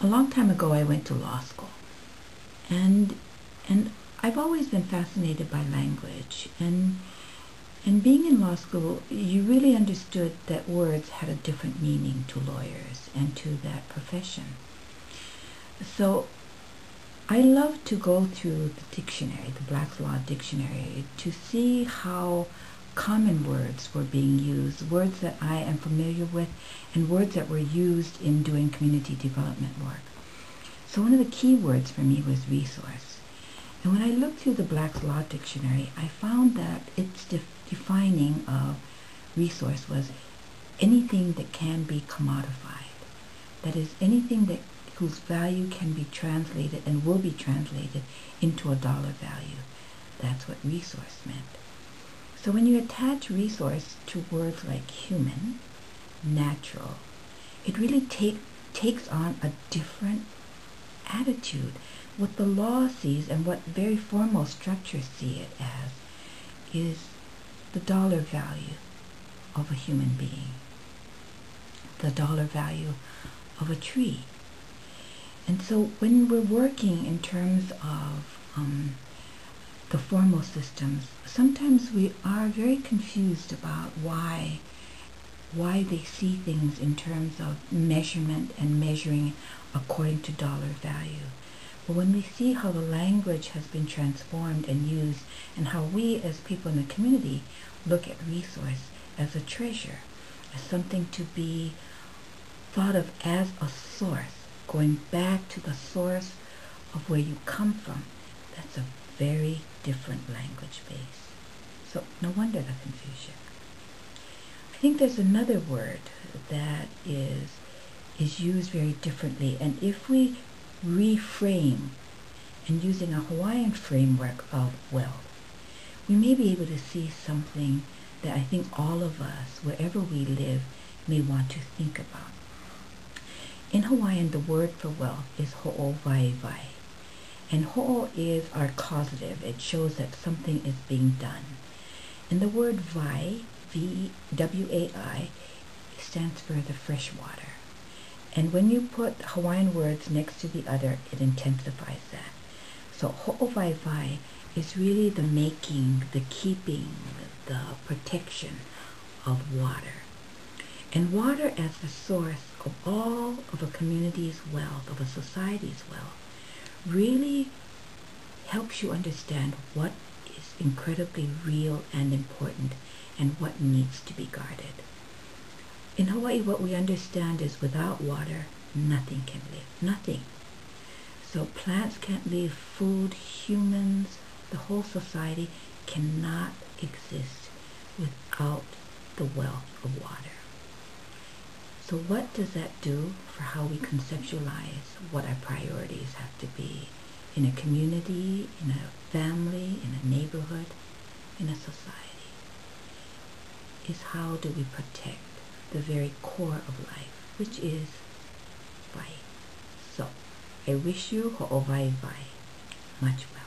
A long time ago, I went to law school, and and I've always been fascinated by language, and being in law school, you really understood that words had a different meaning to lawyers and to that profession. So I love to go through the dictionary, the Black's Law Dictionary, to see how common words were being used, words that I am familiar with, and words that were used in doing community development work. So one of the key words for me was resource. And when I looked through the Black's Law Dictionary, I found that its defining of resource was anything that can be commodified. That is, anything that whose value can be translated and will be translated into a dollar value. That's what resource meant. So when you attach resource to words like human, natural, it really takes on a different attitude. What the law sees and what very formal structures see it as is the dollar value of a human being, the dollar value of a tree. And so when we're working in terms of the formal systems, sometimes we are very confused about why they see things in terms of measurement and measuring according to dollar value. But when we see how the language has been transformed and used, and how we as people in the community look at resource as a treasure, as something to be thought of as a source, going back to the source of where you come from, that's a very different language base. So no wonder the confusion. I think there's another word that is used very differently, and if we reframe and using a Hawaiian framework of wealth, we may be able to see something that I think all of us, wherever we live, may want to think about. In Hawaiian, the word for wealth is ho'owaiwai. And ho'o is our causative. It shows that something is being done. And the word vai, V-W-A-I, stands for the fresh water. And when you put Hawaiian words next to the other, it intensifies that. So ho'owaiwai is really the making, the keeping, the protection of water. And water as the source of all of a community's wealth, of a society's wealth, really helps you understand what is incredibly real and important and what needs to be guarded. In Hawaii, what we understand is without water, nothing can live. Nothing. So plants can't live, food, humans, the whole society cannot exist without the wealth of water. So what does that do for how we conceptualize what our priorities have to be in a community, in a family, in a neighborhood, in a society? Is how do we protect the very core of life, which is vai. So I wish you ho'owaiwai. Much better.